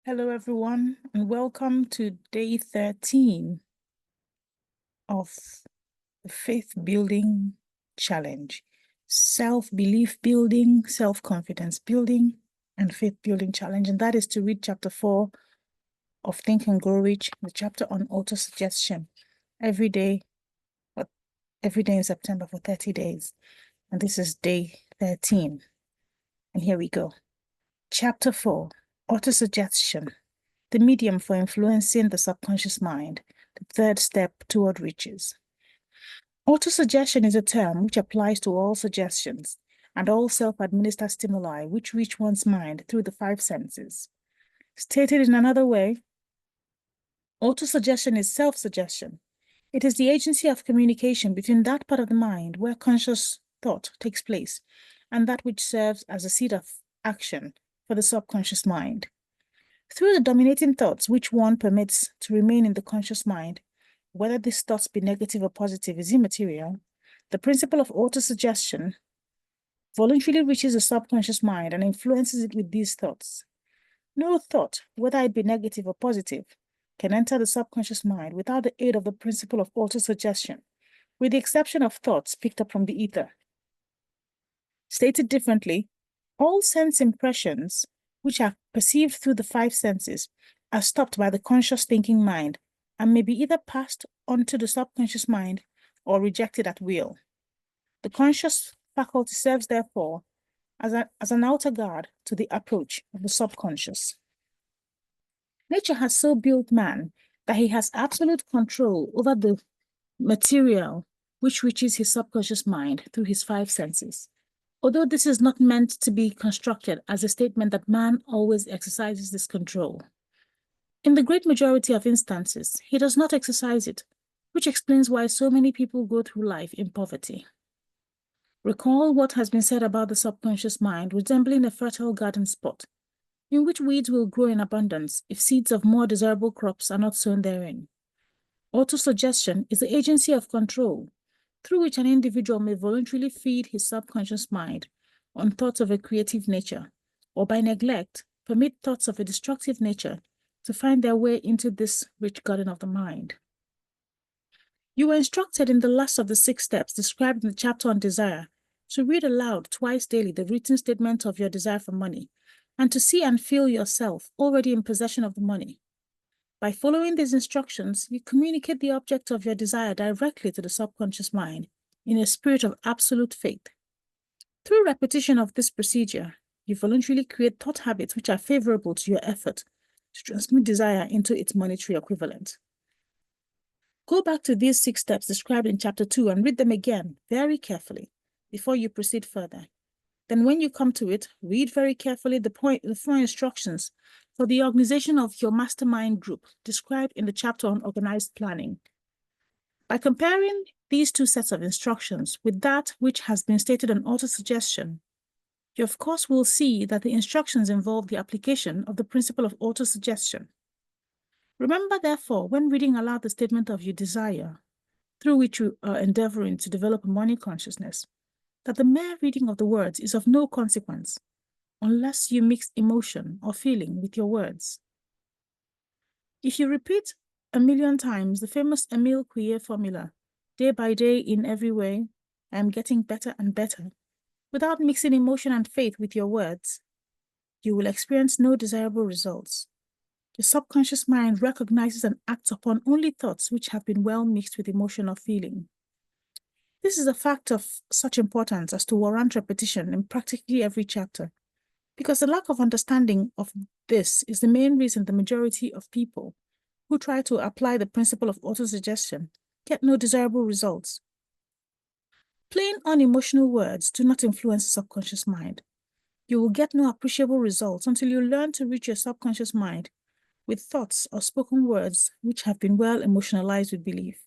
Hello, everyone, and welcome to day 13 of the Faith Building Challenge. Self-belief building, self-confidence building, and faith building challenge. And that is to read chapter 4 of Think and Grow Rich, the chapter on auto-suggestion, every day in September for 30 days. And this is day 13. And here we go. Chapter 4, auto-suggestion, the medium for influencing the subconscious mind, the third step toward riches. Autosuggestion is a term which applies to all suggestions and all self-administered stimuli which reach one's mind through the five senses. Stated in another way, autosuggestion is self-suggestion. It is the agency of communication between that part of the mind where conscious thought takes place and that which serves as a seed of action for the subconscious mind. Through the dominating thoughts which one permits to remain in the conscious mind, whether these thoughts be negative or positive is immaterial, the principle of autosuggestion voluntarily reaches the subconscious mind and influences it with these thoughts. No thought, whether it be negative or positive, can enter the subconscious mind without the aid of the principle of autosuggestion, with the exception of thoughts picked up from the ether. Stated differently, all sense impressions which are perceived through the five senses are stopped by the conscious thinking mind and may be either passed on to the subconscious mind or rejected at will. The conscious faculty serves, therefore, as an outer guard to the approach of the subconscious. Nature has so built man that he has absolute control over the material which reaches his subconscious mind through his five senses. Although this is not meant to be constructed as a statement that man always exercises this control. In the great majority of instances, he does not exercise it, which explains why so many people go through life in poverty. Recall what has been said about the subconscious mind resembling a fertile garden spot, in which weeds will grow in abundance if seeds of more desirable crops are not sown therein. Autosuggestion is the agency of control, through which an individual may voluntarily feed his subconscious mind on thoughts of a creative nature, or by neglect, permit thoughts of a destructive nature to find their way into this rich garden of the mind. You were instructed in the last of the 6 steps described in the chapter on desire to read aloud twice daily the written statement of your desire for money, and to see and feel yourself already in possession of the money. By following these instructions, you communicate the object of your desire directly to the subconscious mind in a spirit of absolute faith. Through repetition of this procedure, you voluntarily create thought habits which are favorable to your effort to transmute desire into its monetary equivalent. Go back to these 6 steps described in chapter 2 and read them again very carefully before you proceed further. Then when you come to it, read very carefully the 4 instructions for the organization of your mastermind group described in the chapter on organized planning. By comparing these 2 sets of instructions with that which has been stated on autosuggestion, you of course will see that the instructions involve the application of the principle of autosuggestion. Remember, therefore, when reading aloud the statement of your desire, through which you are endeavoring to develop a money consciousness, that the mere reading of the words is of no consequence unless you mix emotion or feeling with your words. If you repeat 1,000,000 times the famous Emile Couillet formula, day by day in every way, I am getting better and better, without mixing emotion and faith with your words, you will experience no desirable results. The subconscious mind recognizes and acts upon only thoughts which have been well mixed with emotion or feeling. This is a fact of such importance as to warrant repetition in practically every chapter, because the lack of understanding of this is the main reason the majority of people who try to apply the principle of autosuggestion get no desirable results. Plain, unemotional words do not influence the subconscious mind. You will get no appreciable results until you learn to reach your subconscious mind with thoughts or spoken words which have been well emotionalized with belief.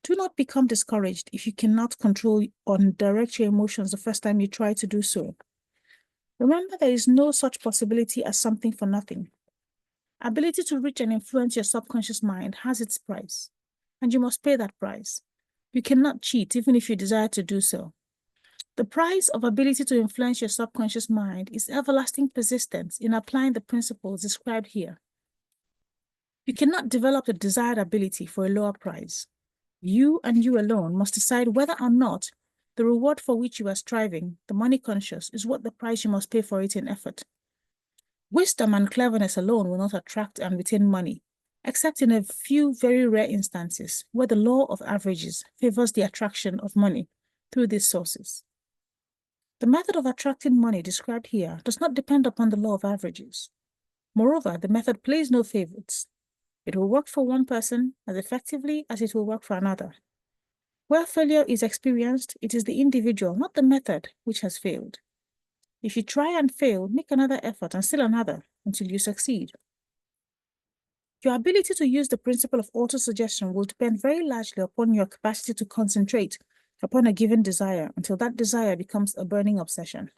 Do not become discouraged if you cannot control or direct your emotions the first time you try to do so. Remember, there is no such possibility as something for nothing. Ability to reach and influence your subconscious mind has its price, and you must pay that price. You cannot cheat even if you desire to do so. The price of ability to influence your subconscious mind is everlasting persistence in applying the principles described here. You cannot develop the desired ability for a lower price. You and you alone must decide whether or not the reward for which you are striving, the money conscious, is what the price you must pay for it in effort. Wisdom and cleverness alone will not attract and retain money, except in a few very rare instances where the law of averages favors the attraction of money through these sources. The method of attracting money described here does not depend upon the law of averages. Moreover, the method plays no favorites. It will work for one person as effectively as it will work for another. Where failure is experienced, it is the individual, not the method, which has failed. If you try and fail, make another effort and still another until you succeed. Your ability to use the principle of autosuggestion will depend very largely upon your capacity to concentrate upon a given desire until that desire becomes a burning obsession.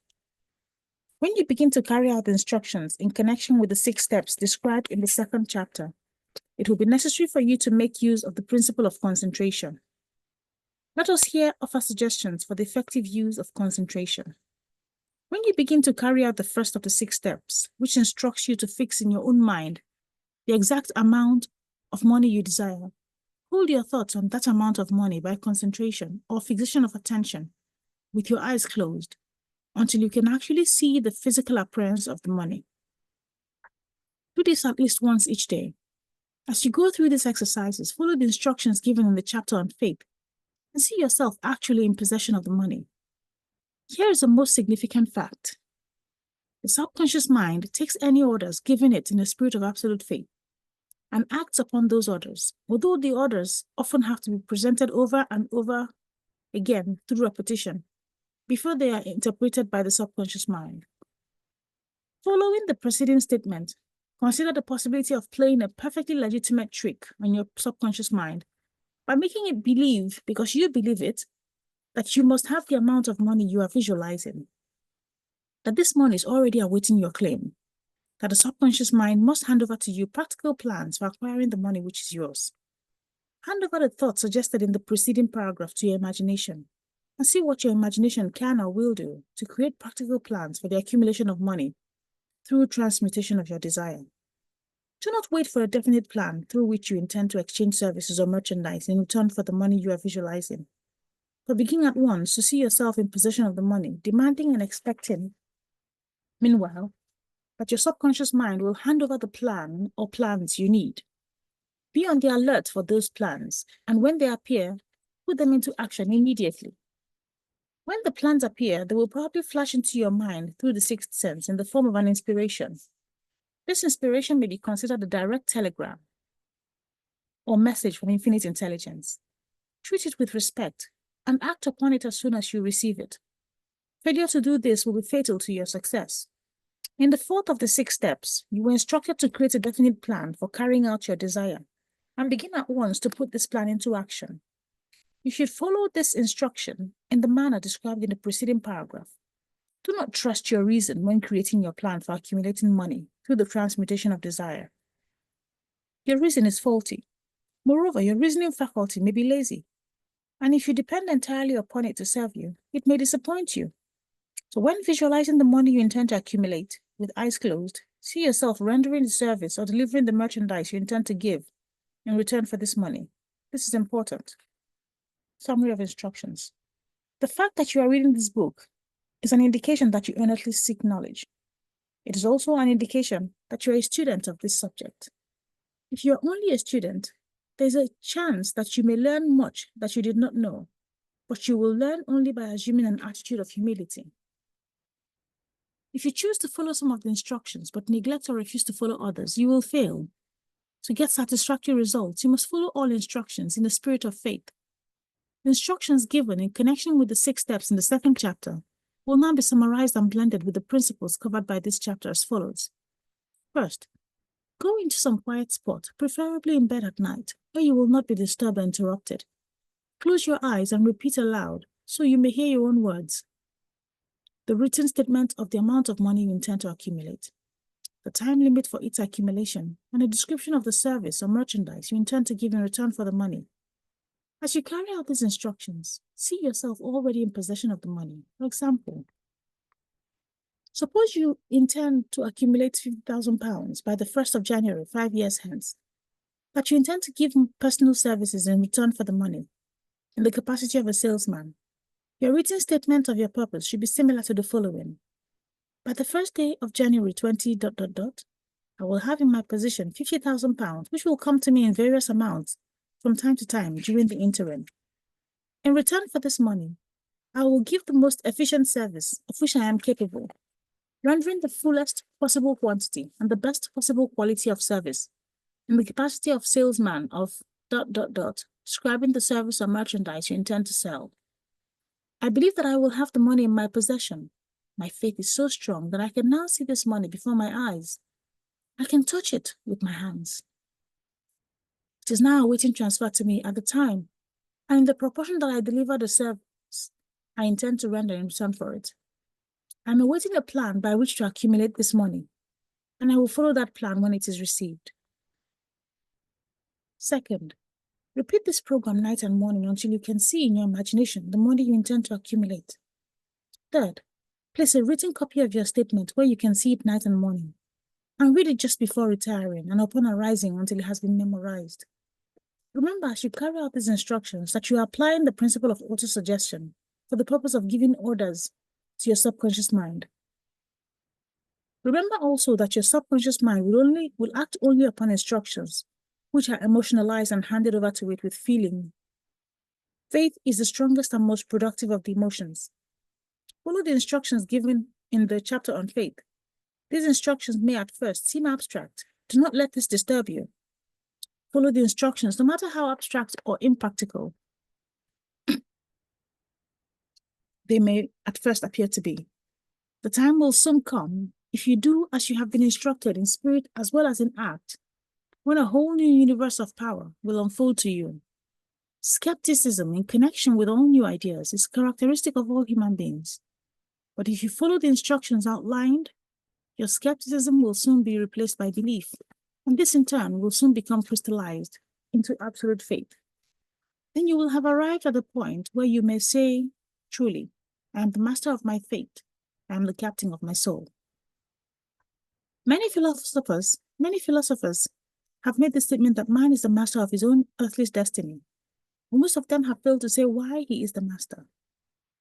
When you begin to carry out the instructions in connection with the 6 steps described in the 2nd chapter, it will be necessary for you to make use of the principle of concentration. Let us here offer suggestions for the effective use of concentration. When you begin to carry out the first of the 6 steps, which instructs you to fix in your own mind the exact amount of money you desire, hold your thoughts on that amount of money by concentration or fixation of attention with your eyes closed until you can actually see the physical appearance of the money. Do this at least once each day. As you go through these exercises, follow the instructions given in the chapter on faith and see yourself actually in possession of the money. Here is the most significant fact. The subconscious mind takes any orders given it in a spirit of absolute faith and acts upon those orders, although the orders often have to be presented over and over again through repetition before they are interpreted by the subconscious mind. Following the preceding statement, consider the possibility of playing a perfectly legitimate trick on your subconscious mind by making it believe, because you believe it, that you must have the amount of money you are visualizing, that this money is already awaiting your claim, that the subconscious mind must hand over to you practical plans for acquiring the money which is yours. Hand over the thoughts suggested in the preceding paragraph to your imagination and see what your imagination can or will do to create practical plans for the accumulation of money through transmutation of your desire. Do not wait for a definite plan through which you intend to exchange services or merchandise in return for the money you are visualizing. But begin at once to see yourself in possession of the money, demanding and expecting, meanwhile, that your subconscious mind will hand over the plan or plans you need. Be on the alert for those plans, and when they appear, put them into action immediately. When the plans appear, they will probably flash into your mind through the 6th sense in the form of an inspiration. This inspiration may be considered a direct telegram or message from infinite intelligence. Treat it with respect and act upon it as soon as you receive it. Failure to do this will be fatal to your success. In the 4th of the 6 steps, you were instructed to create a definite plan for carrying out your desire and begin at once to put this plan into action. You should follow this instruction in the manner described in the preceding paragraph. Do not trust your reason when creating your plan for accumulating money through the transmutation of desire. Your reason is faulty. Moreover, your reasoning faculty may be lazy. And if you depend entirely upon it to serve you, it may disappoint you. So when visualizing the money you intend to accumulate, with eyes closed, see yourself rendering the service or delivering the merchandise you intend to give in return for this money. This is important. Summary of instructions. The fact that you are reading this book is an indication that you earnestly seek knowledge. It is also an indication that you are a student of this subject. If you are only a student, there is a chance that you may learn much that you did not know, but you will learn only by assuming an attitude of humility. If you choose to follow some of the instructions but neglect or refuse to follow others, you will fail. To get satisfactory results, you must follow all instructions in the spirit of faith. The instructions given in connection with the 6 steps in the 2nd chapter will now be summarized and blended with the principles covered by this chapter as follows. First, go into some quiet spot, preferably in bed at night, where you will not be disturbed or interrupted. Close your eyes and repeat aloud so you may hear your own words the written statement of the amount of money you intend to accumulate, the time limit for its accumulation, and a description of the service or merchandise you intend to give in return for the money. As you carry out these instructions, see yourself already in possession of the money. For example, suppose you intend to accumulate £50,000 by the 1st of January, 5 years hence, but you intend to give personal services in return for the money in the capacity of a salesman. Your written statement of your purpose should be similar to the following. By the first day of January 20, I will have in my possession £50,000, which will come to me in various amounts from time to time during the interim. In return for this money, I will give the most efficient service of which I am capable, rendering the fullest possible quantity and the best possible quality of service in the capacity of salesman of ... describing the service or merchandise you intend to sell. I believe that I will have the money in my possession. My faith is so strong that I can now see this money before my eyes. I can touch it with my hands. It is now awaiting transfer to me at the time, and in the proportion that I deliver the service I intend to render in return for it. I am awaiting a plan by which to accumulate this money, and I will follow that plan when it is received. Second, repeat this program night and morning until you can see in your imagination the money you intend to accumulate. Third, place a written copy of your statement where you can see it night and morning, and read it just before retiring and upon arising until it has been memorized. Remember, as you carry out these instructions, that you are applying the principle of autosuggestion for the purpose of giving orders to your subconscious mind. Remember also that your subconscious mind will act only upon instructions which are emotionalized and handed over to it with feeling. Faith is the strongest and most productive of the emotions. Follow the instructions given in the chapter on faith. These instructions may at first seem abstract. Do not let this disturb you. Follow the instructions, no matter how abstract or impractical they may at first appear to be. The time will soon come, if you do as you have been instructed in spirit as well as in act, when a whole new universe of power will unfold to you. Skepticism in connection with all new ideas is characteristic of all human beings. But if you follow the instructions outlined, your skepticism will soon be replaced by belief, and this in turn will soon become crystallized into absolute faith. Then you will have arrived at the point where you may say, truly, I am the master of my fate. I am the captain of my soul. Many philosophers have made the statement that man is the master of his own earthly destiny. Most of them have failed to say why he is the master.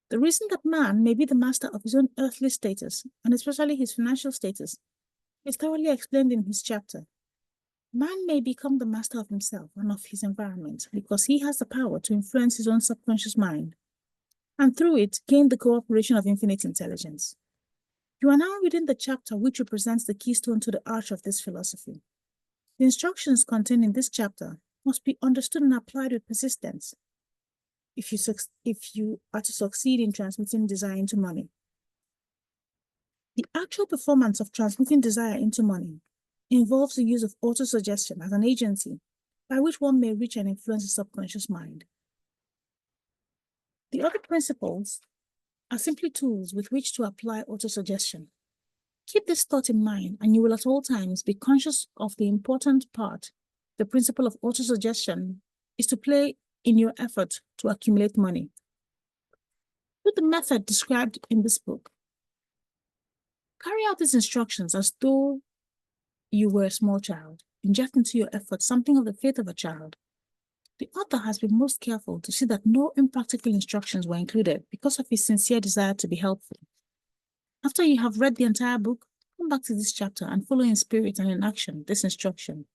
The reason that man may be the master of his own earthly status, and especially his financial status, is thoroughly explained in his chapter. Man may become the master of himself and of his environment because he has the power to influence his own subconscious mind, and through it gain the cooperation of infinite intelligence. You are now reading the chapter which represents the keystone to the arch of this philosophy. The instructions contained in this chapter must be understood and applied with persistence if you are to succeed in transmitting desire into money. The actual performance of transmitting desire into money involves the use of autosuggestion as an agency by which one may reach and influence the subconscious mind. The other principles are simply tools with which to apply autosuggestion. Keep this thought in mind, and you will at all times be conscious of the important part the principle of autosuggestion is to play in your effort to accumulate money. With the method described in this book, carry out these instructions as though you were a small child. Inject into your effort something of the faith of a child. The author has been most careful to see that no impractical instructions were included because of his sincere desire to be helpful. After you have read the entire book, come back to this chapter and follow in spirit and in action this instruction.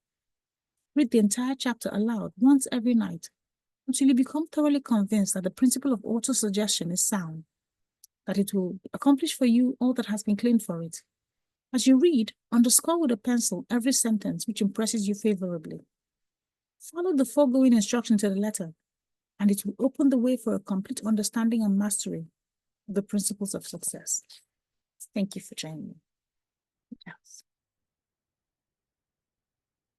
Read the entire chapter aloud once every night until you become thoroughly convinced that the principle of autosuggestion is sound, that it will accomplish for you all that has been claimed for it. As you read, underscore with a pencil every sentence which impresses you favorably. Follow the foregoing instruction to the letter, and it will open the way for a complete understanding and mastery of the principles of success. Thank you for joining me. Yes.